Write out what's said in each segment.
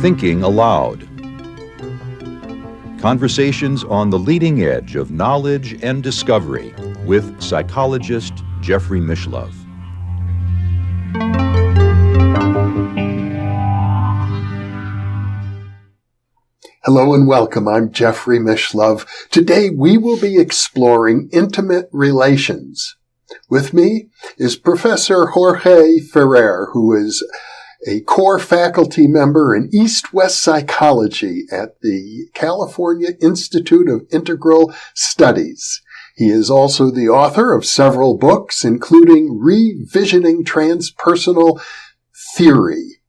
Thinking Aloud. Conversations on the leading edge of knowledge and discovery with psychologist Jeffrey Mishlove. Hello and welcome. I'm Jeffrey Mishlove. Today we will be exploring intimate relations. With me is Professor Jorge Ferrer, who is a core faculty member in East-West Psychology at the California Institute of Integral Studies. He is also the author of several books, including Revisioning Transpersonal Theory,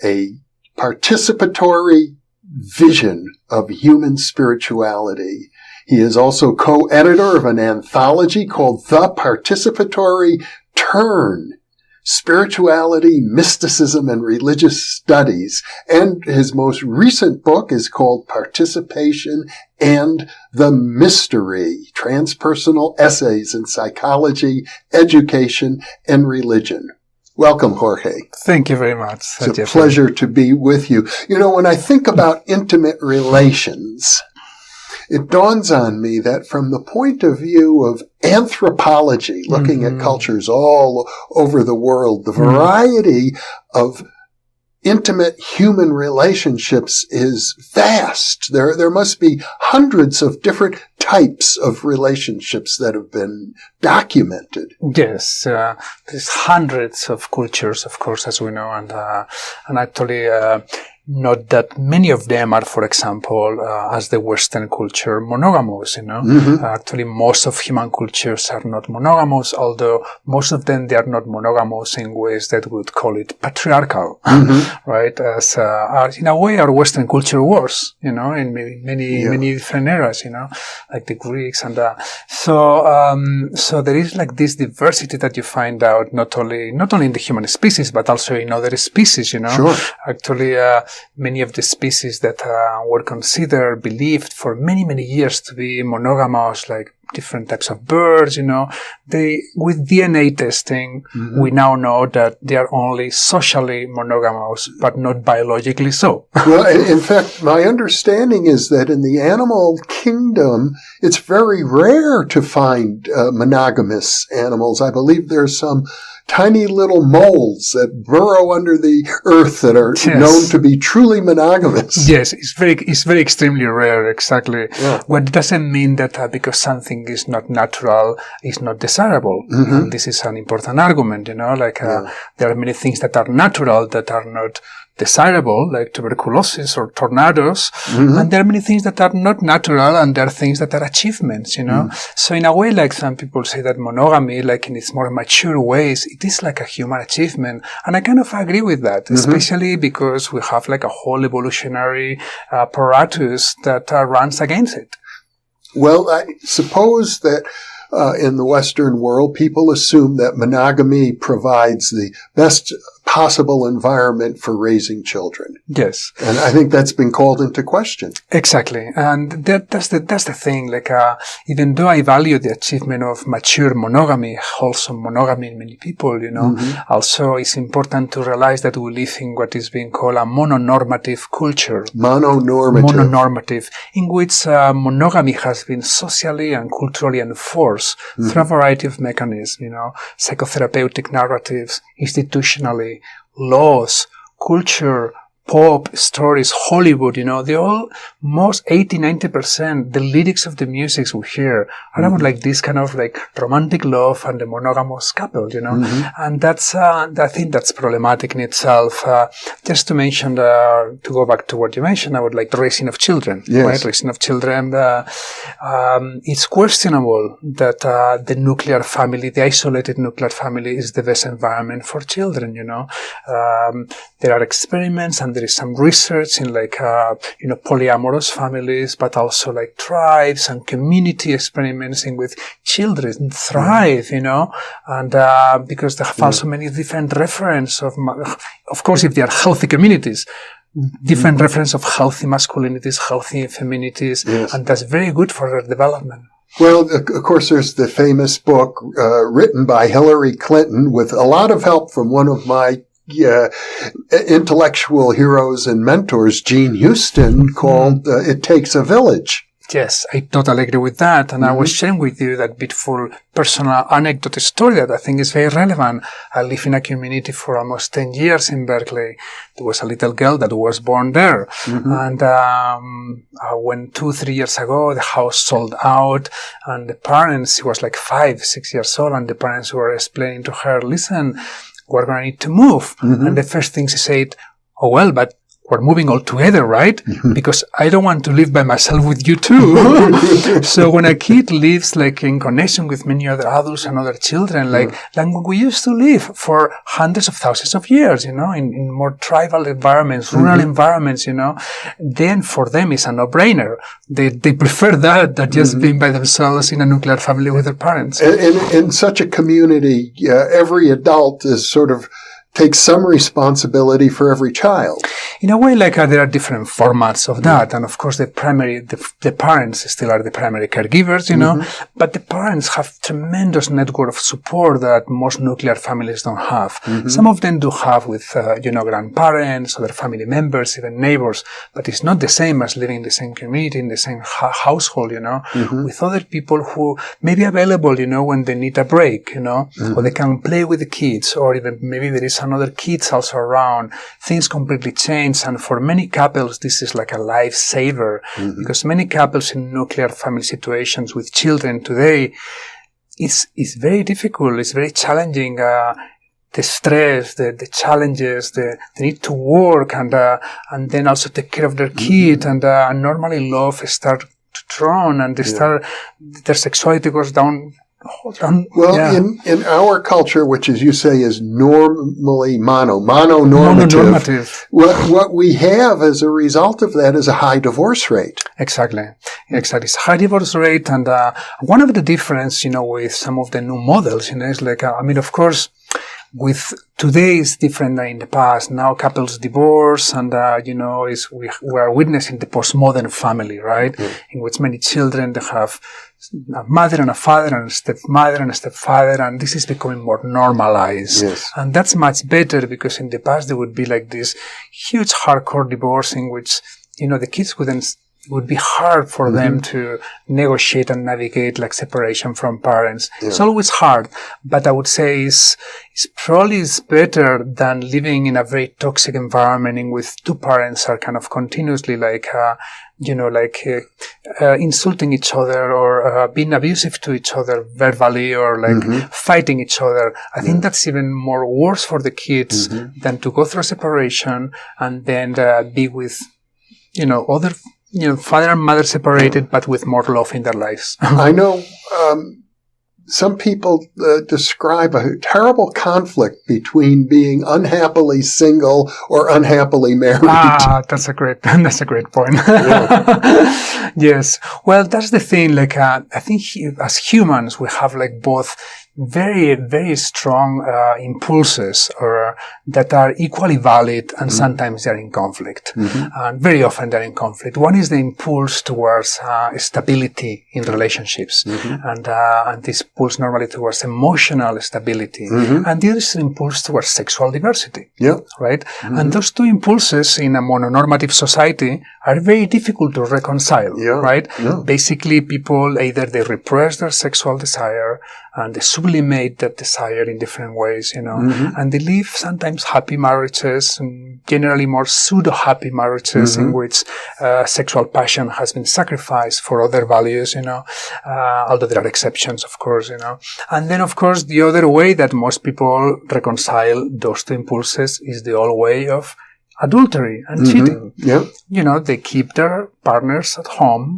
a participatory vision of human spirituality. He is also co-editor of an anthology called The Participatory Turn, Spirituality, Mysticism, and Religious Studies. And his most recent book is called Participation and the Mystery, Transpersonal Essays in Psychology, Education, and Religion. Welcome, Jorge. Thank you very much. It's a pleasure to be with you. You know, when I think about intimate relations, it dawns on me that from the point of view of anthropology, looking at cultures all over the world, the variety of intimate human relationships is vast. There must be hundreds of different types of relationships that have been documented. Yes, there's hundreds of cultures, of course, as we know, and actually not that many of them are, for example, as the Western culture, monogamous, you know. Actually, most of human cultures are not monogamous, although most of them, they are not monogamous in ways that we would call it patriarchal, right? As in a way, our Western culture was, you know, in many different eras, you know, like the Greeks and so there is like this diversity that you find out not only in the human species, but also in other species, you know. Sure. Actually, many of the species that were considered, believed for many years to be monogamous, like different types of birds, you know, with DNA testing, we now know that they are only socially monogamous, but not biologically so. Well, in fact, my understanding is that in the animal kingdom, it's very rare to find monogamous animals. I believe there's some tiny little moles that burrow under the earth that are known to be truly monogamous. Yes, it's very extremely rare, exactly. Yeah. What doesn't mean that because something is not natural, is not desirable. And this is an important argument, you know, like there are many things that are natural that are not desirable, like tuberculosis or tornadoes, and there are many things that are not natural, and there are things that are achievements, you know. So in a way, like some people say that monogamy, like in its more mature ways, it is like a human achievement, and I kind of agree with that, especially because we have like a whole evolutionary apparatus that runs against it. Well, I suppose that in the Western world, people assume that monogamy provides the best possible environment for raising children. Yes. And I think that's been called into question. Exactly. And that's the thing. Like, even though I value the achievement of mature monogamy, wholesome monogamy in many people, you know, also it's important to realize that we live in what is being called a mononormative culture. Mononormative, in which monogamy has been socially and culturally enforced through a variety of mechanisms, you know, psychotherapeutic narratives, institutionally, laws, culture, pop, stories, Hollywood, you know, they all, most 80-90%, the lyrics of the music we hear are about like this kind of like romantic love and the monogamous couple, you know, and that's, I think that's problematic in itself. Just to mention, to go back to what you mentioned, I would like the raising of children, right? Raising of children, it's questionable that, the nuclear family, the isolated nuclear family is the best environment for children, you know. There are experiments and there is some research in like, you know, polyamorous families, but also like tribes and community experiments in which children thrive, you know, and, because they have also many different reference of course, if they are healthy communities, different reference of healthy masculinities, healthy feminities, and that's very good for their development. Well, of course, there's the famous book written by Hillary Clinton with a lot of help from one of my intellectual heroes and mentors, Gene Houston, called It Takes a Village. Yes, I totally agree with that. And I was sharing with you that beautiful personal anecdote story that I think is very relevant. I lived in a community for almost 10 years in Berkeley. There was a little girl that was born there. And when 2-3 years ago, the house sold out, and the parents, she was like 5-6 years old, and the parents were explaining to her, listen, we're going to need to move. And the first thing she said, oh, well, but we're moving all together, right? Because I don't want to live by myself with you too. So when a kid lives like in connection with many other adults and other children, like we used to live for hundreds of thousands of years, in more tribal environments, rural environments, then for them it's a no-brainer. They prefer that than just being by themselves in a nuclear family with their parents. In such a community, every adult is sort of takes some responsibility for every child. In a way, there are different formats of that. And of course, the parents still are the primary caregivers, but the parents have tremendous network of support that most nuclear families don't have. Some of them do have with, grandparents, other family members, even neighbors, but it's not the same as living in the same community, in the same household, with other people who may be available, when they need a break, or they can play with the kids, or even maybe there is another kids also around. Things completely change. And for many couples, this is like a lifesaver, because many couples in nuclear family situations with children today, it's very difficult. It's very challenging. The stress, the challenges, the need to work and then also take care of their kid. And normally love start to drown, and their sexuality goes down. In our culture, which, as you say, is normally mononormative, what we have as a result of that is a high divorce rate. Exactly. It's a high divorce rate, and one of the difference, with some of the new models, is of course, with today is different than in the past. Now couples divorce, and we are witnessing the postmodern family, right? In which many children, they have a mother and a father and a stepmother and a stepfather, and this is becoming more normalized. And that's much better, because in the past there would be like this huge hardcore divorce in which, the kids would be hard for them to negotiate and navigate like separation from parents. It's always hard, but I would say it's probably better than living in a very toxic environment in which two parents are kind of continuously insulting each other, or being abusive to each other verbally, or fighting each other. I think that's even more worse for the kids than to go through a separation and then be with, other father and mother separated, but with more love in their lives. I know some people describe a terrible conflict between being unhappily single or unhappily married. That's a great point. Yes. Well, that's the thing. I think as humans, we have both very, very strong impulses, or that are equally valid, and sometimes they're in conflict. And very often they're in conflict. One is the impulse towards stability in relationships, and this pulls normally towards emotional stability, and the other is the impulse towards sexual diversity. Right? And those two impulses in a mononormative society are very difficult to reconcile. Right? Basically, people either they repress their sexual desire and they sublimate that desire in different ways, and they live sometimes happy marriages, and generally more pseudo-happy marriages in which sexual passion has been sacrificed for other values, although there are exceptions, of course, And then, of course, the other way that most people reconcile those two impulses is the old way of adultery and cheating. They keep their partners at home,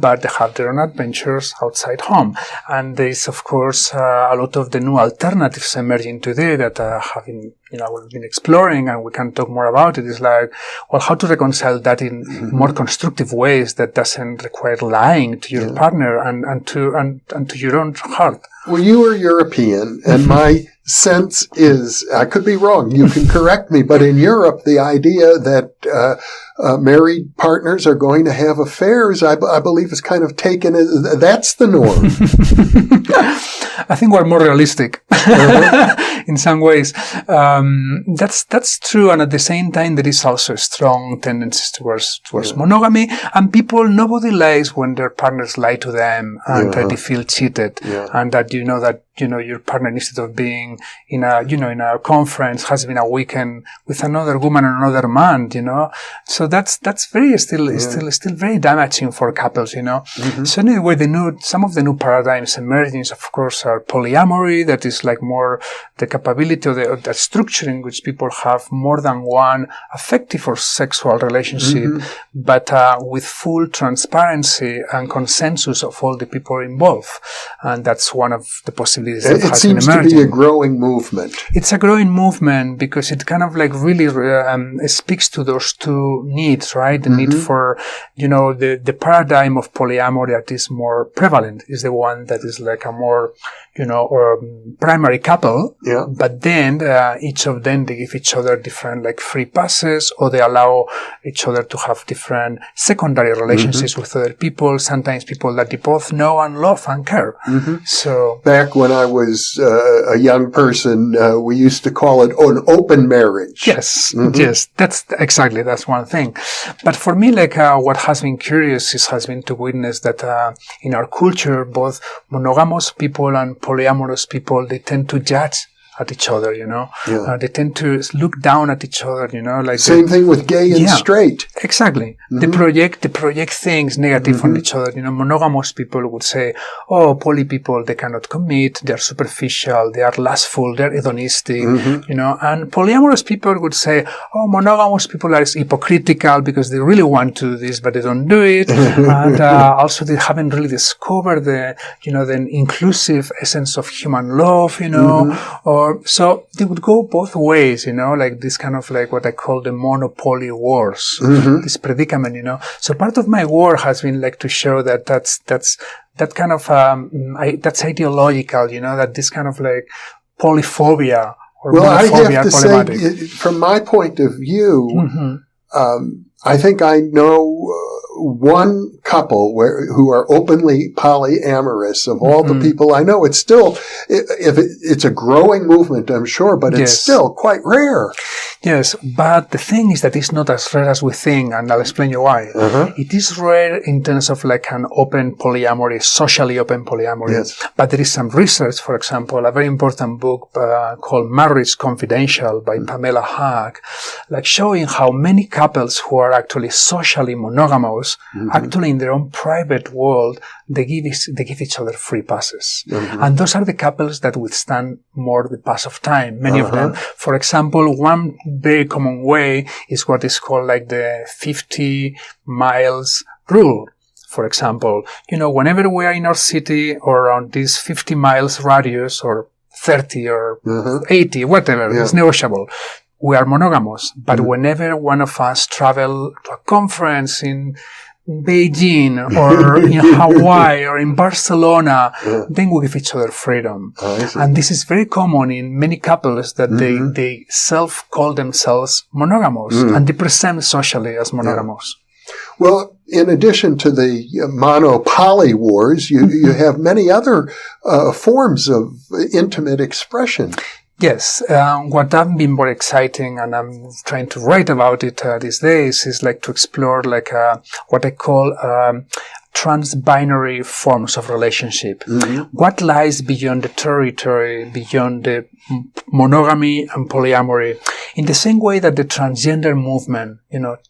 but they have their own adventures outside home. And there's, of course, a lot of the new alternatives emerging today that have been, we've been exploring, and we can talk more about it. It's how to reconcile that in more constructive ways that doesn't require lying to your partner and to your own heart. Well, you are European, and my sense is, I could be wrong, you can correct me, but in Europe, the idea that married partners are going to have affairs, I believe is kind of taken as that's the norm. I think we're more realistic in some ways. That's true, and at the same time, there is also strong tendencies towards monogamy. And nobody lies when their partners lie to them and that they feel cheated, and that your partner, instead of being in a conference, has been a weekend with another woman and another man. So that's still very damaging for couples. So anyway, some of the new paradigms emerging, of course, are polyamory. That is like more the capability of the structure in which people have more than one affective or sexual relationship, but with full transparency and consensus of all the people involved. And that's one of the possibilities. It seems to be a growing movement. It's a growing movement because it kind of like really speaks to those two needs, right? The need for, the paradigm of polyamory that is more prevalent is the one that is like a more, primary couple. Yeah. But then each of them, they give each other different like free passes, or they allow each other to have different secondary relationships with other people, sometimes people that they both know and love and care. So back when I was a young person, we used to call it an open marriage. Yes, that's one thing. But for me, like what has been curious has been to witness that in our culture, both monogamous people and polyamorous people, they tend to judge at each other, they tend to look down at each other, like same thing with gay and straight. Exactly. They project things negative on each other. Monogamous people would say, "Oh, poly people, they cannot commit. They are superficial. They are lustful. They are hedonistic." And polyamorous people would say, "Oh, monogamous people are hypocritical because they really want to do this, but they don't do it." And also, they haven't really discovered the inclusive essence of human love, or so they would go both ways, like this kind of like what I call the monopoly wars, this predicament, So part of my work has been like to show that that's kind of, that's ideological, that this kind of like polyphobia or monophobia are problematic. Say, from my point of view, I think I know one couple who are openly polyamorous of all the people I know. It's still, it's a growing movement, I'm sure, but it's still quite rare. Yes, but the thing is that it's not as rare as we think, and I'll explain you why. It is rare in terms of like an open polyamory, socially open polyamory. Yes. But there is some research, for example, a very important book called Marriage Confidential by Pamela Haag, like showing how many couples who are actually socially monogamous, actually in their own private world, they give each other free passes. And those are the couples that withstand more the pass of time, many of them. For example, one very common way is what is called like the 50 miles rule. For example, whenever we are in our city or around this 50 miles radius or 30 or 80, whatever, it's negotiable. We are monogamous. But whenever one of us travel to a conference in Beijing or in Hawaii or in Barcelona, then we give each other freedom. And this is very common in many couples that they self-call themselves monogamous and they present socially as monogamous. Well, in addition to the monopoly wars, you have many other forms of intimate expression. Yes, what I've been very exciting, and I'm trying to write about it these days, is like to explore like what I call trans-binary forms of relationship. What lies beyond the territory, beyond the monogamy and polyamory, in the same way that the transgender movement,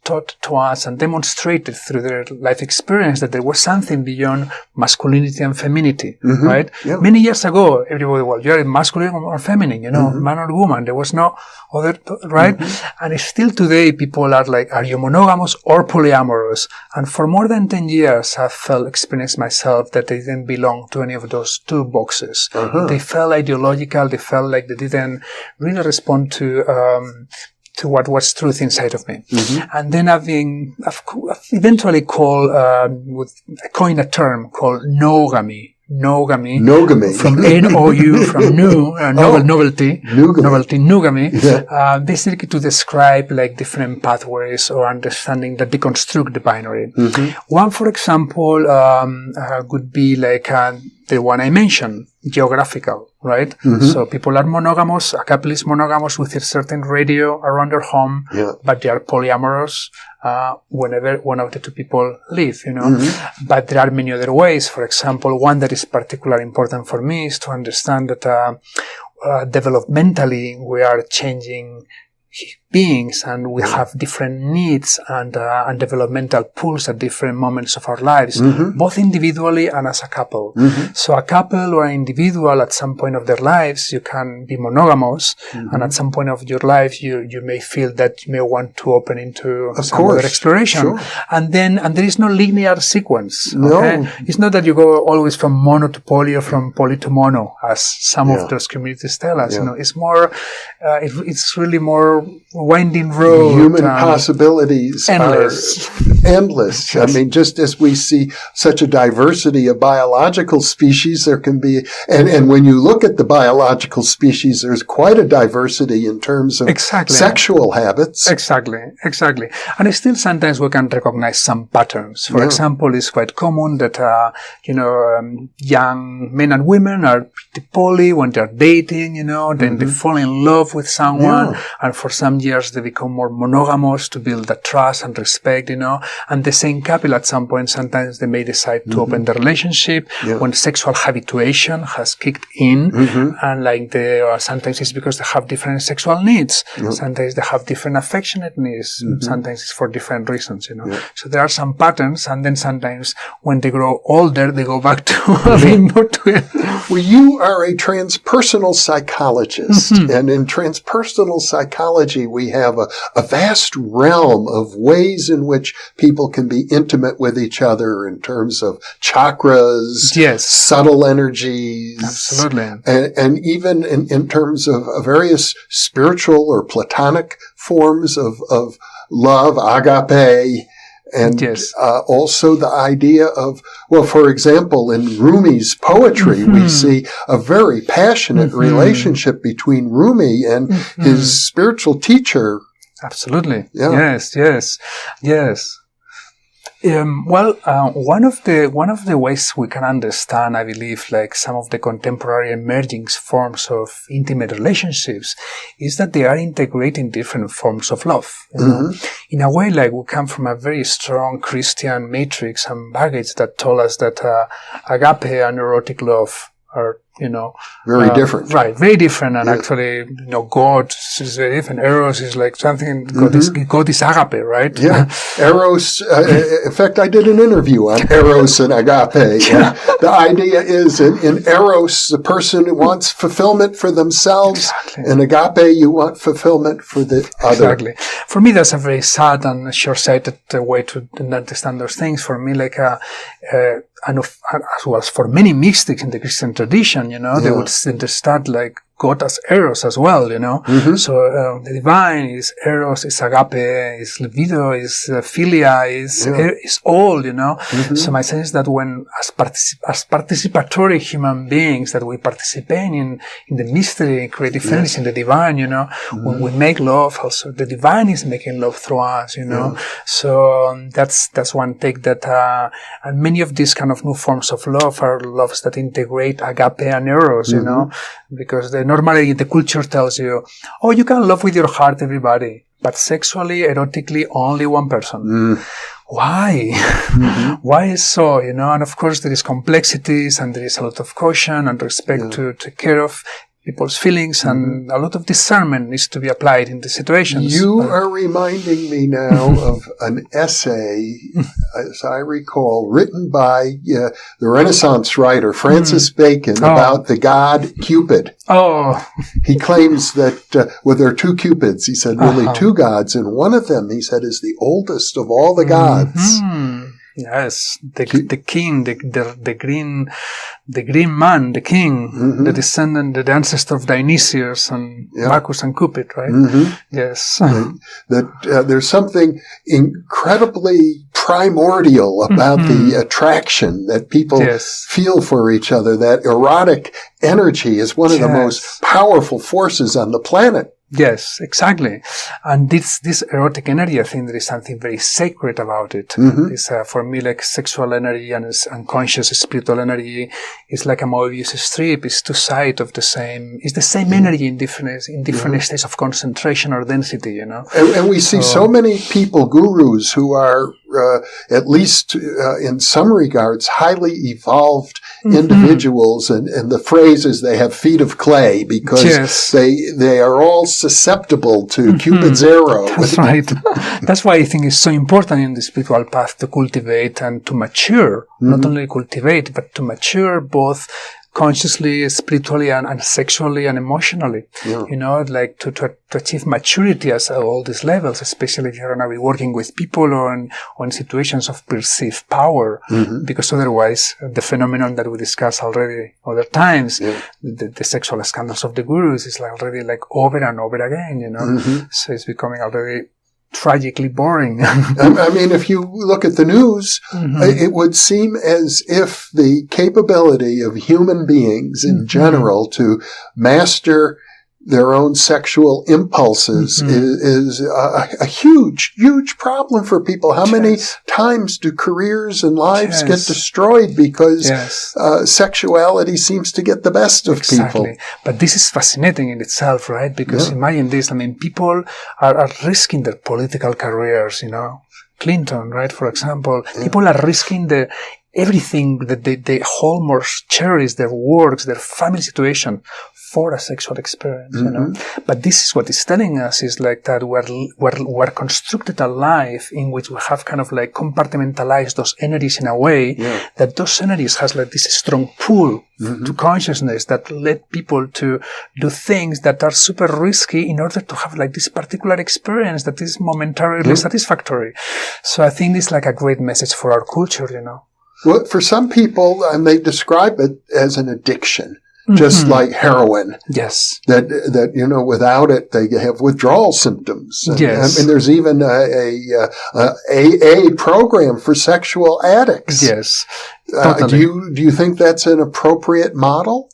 taught to us and demonstrated through their life experience that there was something beyond masculinity and femininity, right? Yep. Many years ago, everybody was, you're masculine or feminine, man or woman. There was no other, right? And still today, people are like, are you monogamous or polyamorous? And for more than 10 years, I've experienced myself that they didn't belong to any of those two boxes. They felt ideological. They felt like they didn't really respond to what was truth inside of me. And then I've eventually coined a term called no-gamy. non-monogamy. Nogamy. From N-O-U, from novelty. Nogamy. Yeah. Basically to describe like different pathways or understanding that deconstruct the binary. One, for example, could be like the one I mentioned, geographical, right? So people are monogamous, a couple is monogamous with a certain radio around their home, but they are polyamorous whenever one of the two people live, But there are many other ways. For example, one that is particularly important for me is to understand that developmentally we are changing beings and we have different needs and developmental pools at different moments of our lives, both individually and as a couple. So a couple or an individual at some point of their lives, you can be monogamous, and at some point of your life, you may feel that you may want to open into some other exploration. And there is no linear sequence. Okay? It's not that you go always from mono to poly or from poly to mono, as some of those communities tell us. It's more, it's really more winding road. Human possibilities endless. are endless. I mean, just as we see such a diversity of biological species, there can be, and when you look at the biological species, there's quite a diversity in terms of sexual habits. Exactly. And still sometimes we can recognize some patterns. For example, it's quite common that, young men and women are pretty poly when they're dating, then they fall in love with someone, and for some years they become more monogamous to build that trust and respect, and the same couple at some point, sometimes they may decide to open the relationship when sexual habituation has kicked in, and like sometimes it's because they have different sexual needs, sometimes they have different affectionate needs, sometimes it's for different reasons, So there are some patterns, and then sometimes when they grow older, they go back to being more to it. Well, you are a transpersonal psychologist, and in transpersonal psychology, we have a vast realm of ways in which people can be intimate with each other in terms of chakras, subtle energies, and even in terms of various spiritual or platonic forms of love, agape. And also the idea of, well, for example, in Rumi's poetry, we see a very passionate relationship between Rumi and his spiritual teacher. Absolutely. Yeah. Yes. One of the ways we can understand, I believe, like some of the contemporary emerging forms of intimate relationships is that they are integrating different forms of love. In a way, like we come from a very strong Christian matrix and baggage that told us that agape and erotic love are, very different. Right, very different. And actually, God is very different. Eros is like something, God is agape, right? Yeah. Eros, in fact, I did an interview on Eros and agape. And the idea is in Eros, the person wants fulfillment for themselves. In agape, you want fulfillment for the other. Exactly. For me, that's a very sad and short-sighted way to understand those things. For me, like and as well as for many mystics in the Christian tradition, they would start like God as Eros as well, So the divine is Eros, is agape, is libido, is philia, is all, So my sense is that when as participatory human beings that we participate in the mystery, creative energy in the divine, when we make love, also the divine is making love through us, So that's one take that and many of these kind of new forms of love are loves that integrate agape and Eros, because normally the culture tells you, oh, you can love with your heart everybody, but sexually, erotically, only one person. Why? Why is so, And of course, there is complexities and there is a lot of caution and respect to take care of people's feelings, and a lot of discernment needs to be applied in the situations. You are reminding me now of an essay, as I recall, written by the Renaissance writer Francis Bacon about the god Cupid. He claims that, there are two Cupids. He said really two gods, and one of them, he said, is the oldest of all the gods. Yes, the king, the green man, the king, the descendant, the ancestor of Dionysius and Bacchus and Cupid, right? Yes. That there's something incredibly primordial about the attraction that people feel for each other. That erotic energy is one of the most powerful forces on the planet. Yes, exactly. And this erotic energy, I think there is something very sacred about it. It's, for me, like sexual energy and unconscious spiritual energy is like a Mobius strip. It's two sides of the same, it's the same energy in different states of concentration or density, you know. And we see so many people, gurus, who are, at least in some regards, highly evolved individuals. And the phrase is they have feet of clay because they are all susceptible to Cupid's arrow. That's right. That's why I think it's so important in the spiritual path to cultivate and to mature, not only cultivate, but to mature both consciously, spiritually, and sexually and emotionally. You know, like to achieve maturity at all these levels, especially if you're going to be working with people or on situations of perceived power, because otherwise the phenomenon that we discussed already other times, the sexual scandals of the gurus is like already like over and over again, you know. So it's becoming already tragically boring. I mean, if you look at the news, it would seem as if the capability of human beings in general to master their own sexual impulses is a huge, huge problem for people. How many times do careers and lives get destroyed because sexuality seems to get the best of people? But this is fascinating in itself, right? Because imagine this, I mean, people are risking their political careers, you know. Clinton, right, for example. People are risking everything that they hold most cherish, their works, their family situation, for a sexual experience, you know. But this is what it's telling us, is like that we're constructed a life in which we have kind of like compartmentalized those energies in a way that those energies has like this strong pull to consciousness that led people to do things that are super risky in order to have like this particular experience that is momentarily satisfactory. So I think it's like a great message for our culture, you know. Well, for some people, and they describe it as an addiction. Just like heroin. Yes. That, you know, without it, they have withdrawal symptoms. And, I mean, there's even a AA program for sexual addicts. Yes. Totally. Do you think that's an appropriate model?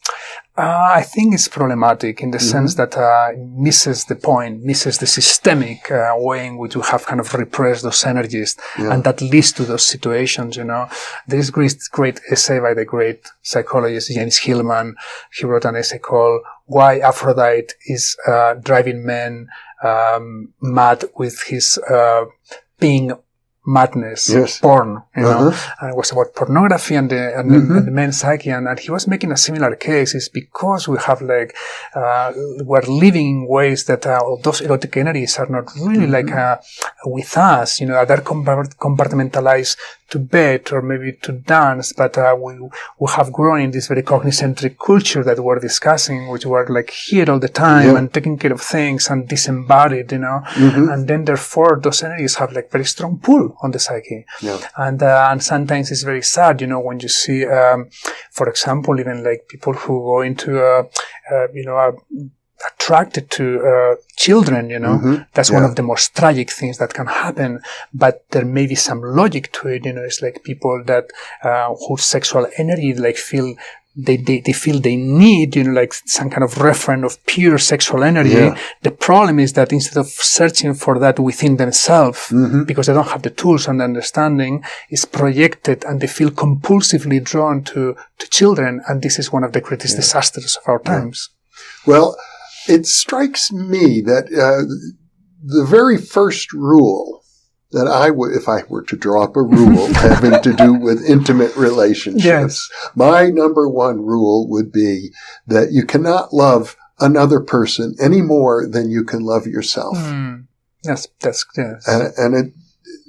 I think it's problematic in the sense that misses the point, misses the systemic way in which we have kind of repressed those energies, and that leads to those situations, you know. There is great essay by the great psychologist James Hillman. He wrote an essay called Why Aphrodite is Driving Men Mad with His Being Madness, porn, you know, and it was about pornography and the men's psyche, and he was making a similar case. Is because we have like, we're living in ways that those erotic energies are not really like with us, you know, they're compartmentalized to bed or maybe to dance, but we have grown in this very cognicentric culture that we're discussing, which we're like here all the time and taking care of things and disembodied, you know, and then therefore those energies have like very strong pull on the psyche. And sometimes it's very sad, you know, when you see, for example, even like people who go into, you know, attracted to children, you know, that's one of the most tragic things that can happen, but there may be some logic to it, you know. It's like people that whose sexual energy like feel they feel they need, you know, like some kind of referent of pure sexual energy. The problem is that instead of searching for that within themselves, because they don't have the tools and the understanding, is projected and they feel compulsively drawn to children, and this is one of the greatest disasters of our times. Well, it strikes me that the very first rule that I would, if I were to draw up a rule having to do with intimate relationships, my number one rule would be that you cannot love another person any more than you can love yourself. Yes.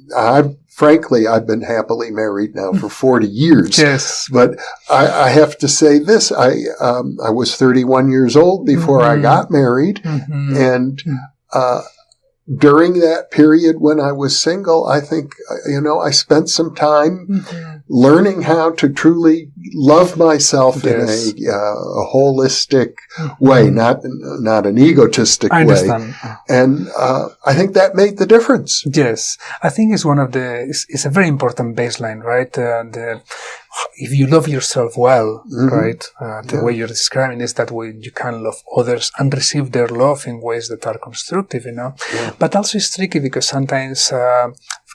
And frankly, I've been happily married now for 40 years. Yes. But I have to say this, I was 31 years old before I got married, and during that period when I was single, I think, I spent some time learning how to truly love myself in a holistic way, not an egotistic way. I understand. And I think that made the difference. Yes. I think it's a very important baseline, right? If you love yourself well, right, the way you're describing is that way you can love others and receive their love in ways that are constructive, But also it's tricky because sometimes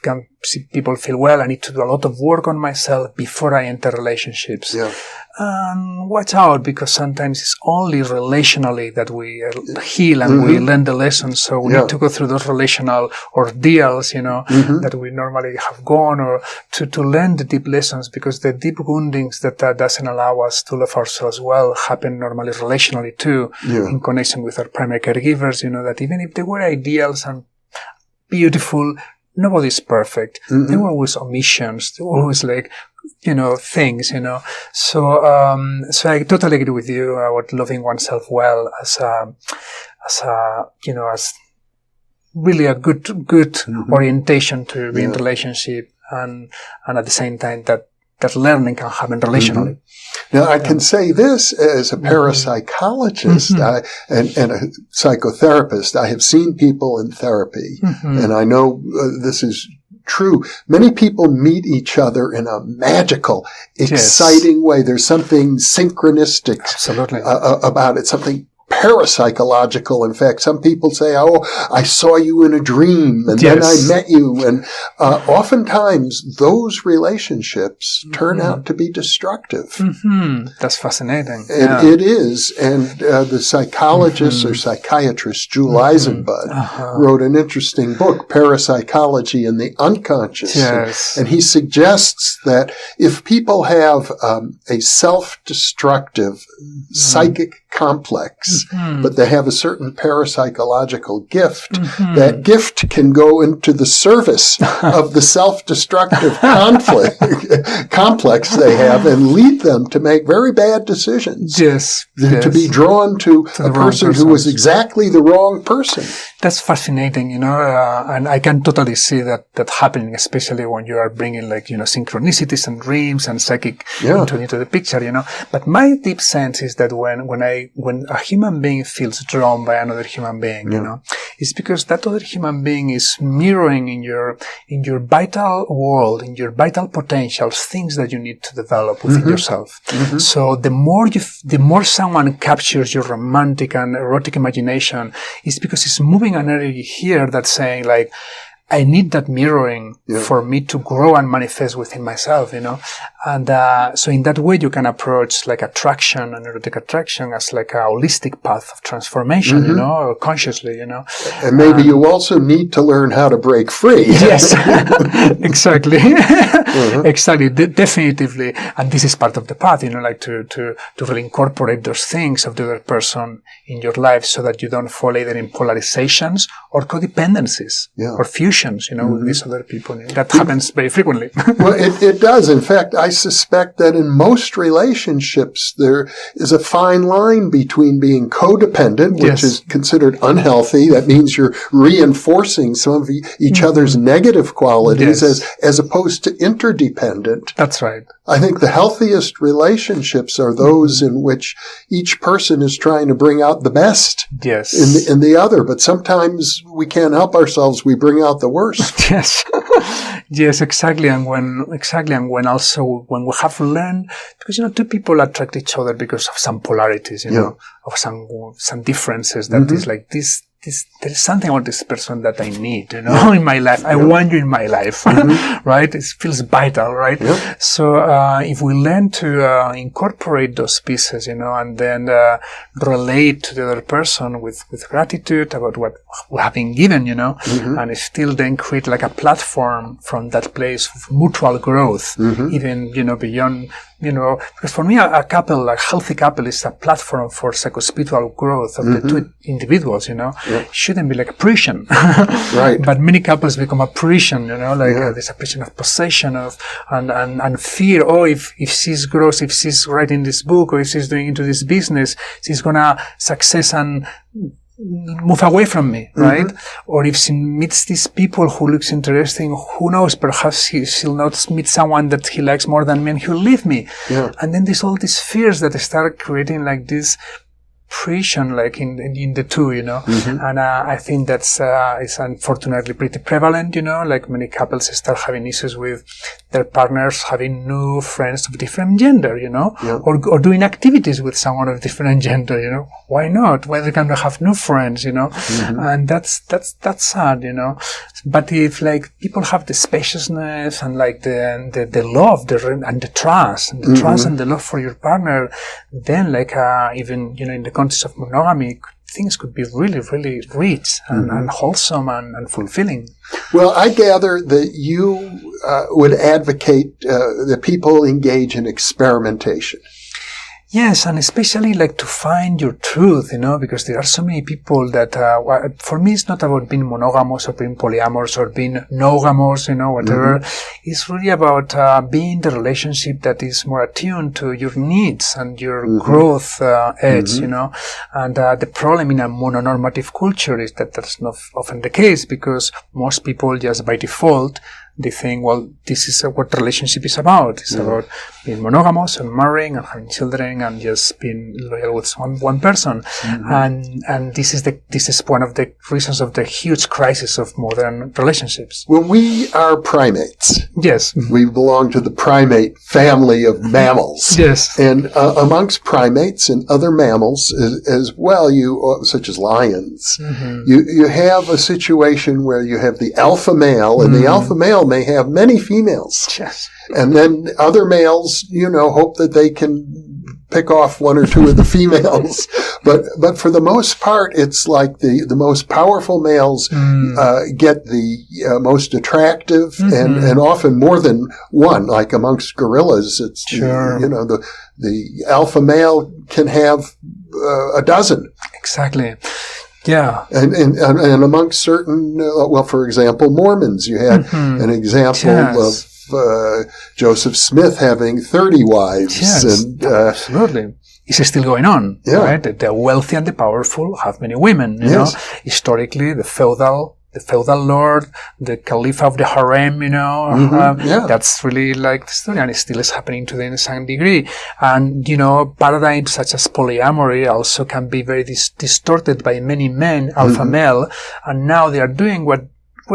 can see people feel, well, I need to do a lot of work on myself before I enter relationships. Yeah. And watch out, because sometimes it's only relationally that we heal and we learn the lessons. So we need to go through those relational ordeals, that we normally have gone, or to learn the deep lessons, because the deep woundings that doesn't allow us to love ourselves well happen normally relationally too, in connection with our primary caregivers, that even if they were ideals and beautiful, nobody's perfect. There were always omissions. There were always things, So I totally agree with you about loving oneself well as really a good orientation to be in relationship, and at the same time that learning can happen relationally. Now, I can say this as a parapsychologist and a psychotherapist. I have seen people in therapy, and I know this is true. Many people meet each other in a magical, exciting way. There's something synchronistic about it, something parapsychological. In fact, some people say, oh, I saw you in a dream, and then I met you. And oftentimes, those relationships turn out to be destructive. That's fascinating. And it is. And the psychologist or psychiatrist, Jules Eisenbud, wrote an interesting book, Parapsychology and the Unconscious. And he suggests that if people have a self-destructive psychic complex, but they have a certain parapsychological gift, that gift can go into the service of the self-destructive complex they have and lead them to make very bad decisions. To be drawn to a person who was exactly the wrong person. That's fascinating, and I can totally see that happening, especially when you are bringing synchronicities and dreams and psychic into the picture, But my deep sense is that when a human being feels drawn by another human being, it's because that other human being is mirroring in your vital world, in your vital potentials, things that you need to develop within yourself. So the more someone captures your romantic and erotic imagination, it's because it's moving an energy here that's saying I need that mirroring for me to grow and manifest within myself, And so in that way, you can approach attraction and erotic attraction as a holistic path of transformation, consciously, And maybe you also need to learn how to break free. Yes, exactly. Exactly, definitively. And this is part of the path, to really incorporate those things of the other person in your life, so that you don't fall either in polarizations or codependencies or fusions, with these other people. That happens very frequently. Well, it does. In fact, I suspect that in most relationships, there is a fine line between being codependent, which is considered unhealthy. That means you're reinforcing some of each other's negative qualities as opposed to interdependent. That's right. I think the healthiest relationships are those in which each person is trying to bring out the best in the other. But sometimes we can't help ourselves. We bring out the worst. Yes, exactly. And when we have learned, because, two people attract each other because of some polarities, of some differences that is this, there is something about this person that I need, in my life. I want you in my life, right? It feels vital, right? So, if we learn to incorporate those pieces, and then relate to the other person with gratitude about what we have been given, and still then create a platform from that place of mutual growth, even, beyond, because for me, a healthy couple is a platform for psychospiritual growth of the two individuals, shouldn't be like a prison. Right. But many couples become a prison, there's a prison of possession and fear. Oh, if she's gross, if she's writing this book, or if she's doing into this business, she's gonna success and move away from me, right? Or if she meets these people who looks interesting, who knows, perhaps she'll not meet someone that he likes more than me and he'll leave me. Yeah. And then there's all these fears that start creating like this friction, like in the two, you know. And I think that's is unfortunately pretty prevalent, you know. Like many couples start having issues with their partners having new friends of different gender, you know, or doing activities with someone of different gender, you know. Why not? Why they can't have new friends, you know? And that's sad, you know. But if like people have the spaciousness and like the love, and the trust, and the love for your partner, then like even, you know, in the context of monogamy, things could be really, really rich and wholesome and fulfilling. Well, I gather that you would advocate that people engage in experimentation. Yes, and especially like to find your truth, you know, because there are so many people that, for me, it's not about being monogamous or being polyamorous or being nogamous, you know, whatever. It's really about being the relationship that is more attuned to your needs and your growth edge, you know. And the problem in a mononormative culture is that that's not often the case, because most people just by default, they think, well, this is what relationship is about. It's about being monogamous and marrying and having children and just being loyal with one person. And this is one of the reasons of the huge crisis of modern relationships. Well, we are primates. Yes. We belong to the primate family of mammals. Yes. And amongst primates and other mammals as well, such as lions, you have a situation where you have the alpha male, and the alpha male may have many females. Yes. And then other males, you know, hope that they can pick off one or two of the females. But for the most part, it's like the most powerful males get the most attractive and often more than one. Like amongst gorillas, it's, you know, the alpha male can have a dozen. Exactly. Yeah. And amongst certain, well, for example, Mormons, you had an example of Joseph Smith having 30 wives. Yes, and, absolutely. It's still going on, right? The wealthy and the powerful have many women, you know. Historically, the feudal lord, the caliph of the harem, you know, that's really like the story, and it still is happening today in some degree. And, you know, paradigms such as polyamory also can be very distorted by many men, alpha male, and now they are doing what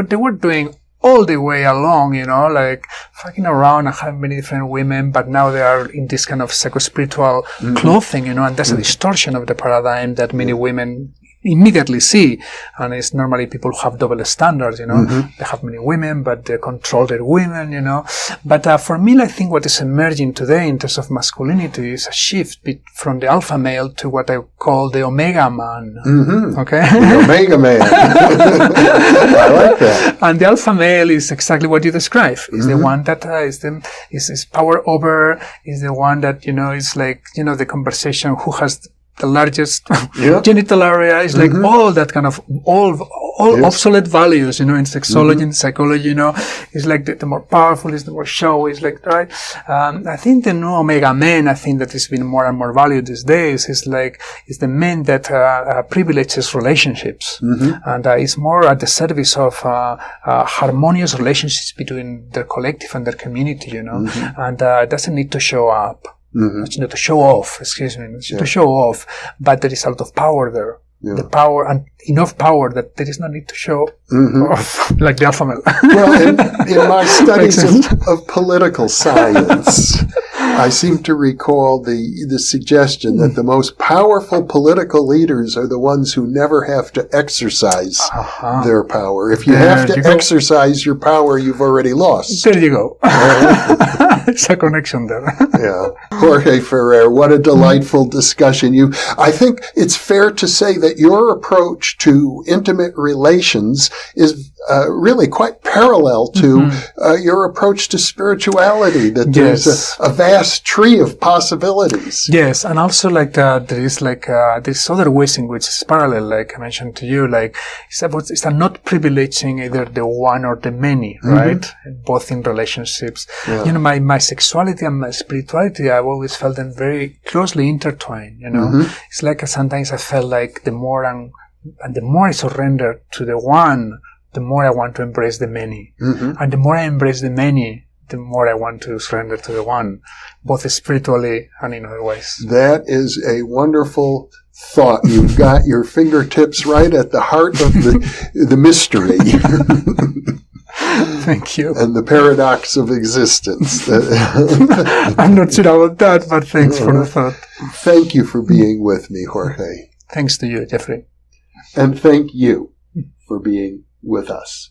they were doing all the way along, you know, like fucking around and having many different women, but now they are in this kind of psycho-spiritual clothing, you know, and that's a distortion of the paradigm that many women immediately see. And it's normally people who have double standards, you know. They have many women, but they control their women, you know. But for me, I think what is emerging today in terms of masculinity is a shift from the alpha male to what I call the omega man. Okay? The omega man. I like that. And the alpha male is exactly what you describe. Is the one that is power over, is the one that, you know, is like, you know, the conversation who has the largest genital area, is like all that kind of all obsolete values, you know, in sexology and psychology, you know, it's like the more powerful is the more showy, is like, right? I think the new omega man, I think that is being more and more valued these days, is the man that privileges relationships and is more at the service of harmonious relationships between their collective and their community, you know, and doesn't need to show up. It's not to show off, to show off, but there is a lot of power there. The power, and enough power that there is no need to show off, like the alpha male. Well, in my studies of political science, I seem to recall the suggestion that the most powerful political leaders are the ones who never have to exercise their power. If you have to exercise your power, you've already lost. There you go. It's a connection there. Yeah. Jorge Ferrer, what a delightful discussion. I think it's fair to say that your approach to intimate relations is really quite parallel to your approach to spirituality, that there's a vast tree of possibilities. Yes, and also like there is like this other ways in which it's parallel, like I mentioned to you, like it's not privileging either the one or the many, right? Both in relationships. You know, my sexuality and my spirituality, I've always felt them very closely intertwined, you know. It's like sometimes I felt like the more I'm And the more I surrender to the one, the more I want to embrace the many. And the more I embrace the many, the more I want to surrender to the one, both spiritually and in other ways. That is a wonderful thought. You've got your fingertips right at the heart of the mystery. Thank you. And the paradox of existence. I'm not sure about that, but thanks for the thought. Thank you for being with me, Jorge. Thanks to you, Jeffrey. And thank you for being with us.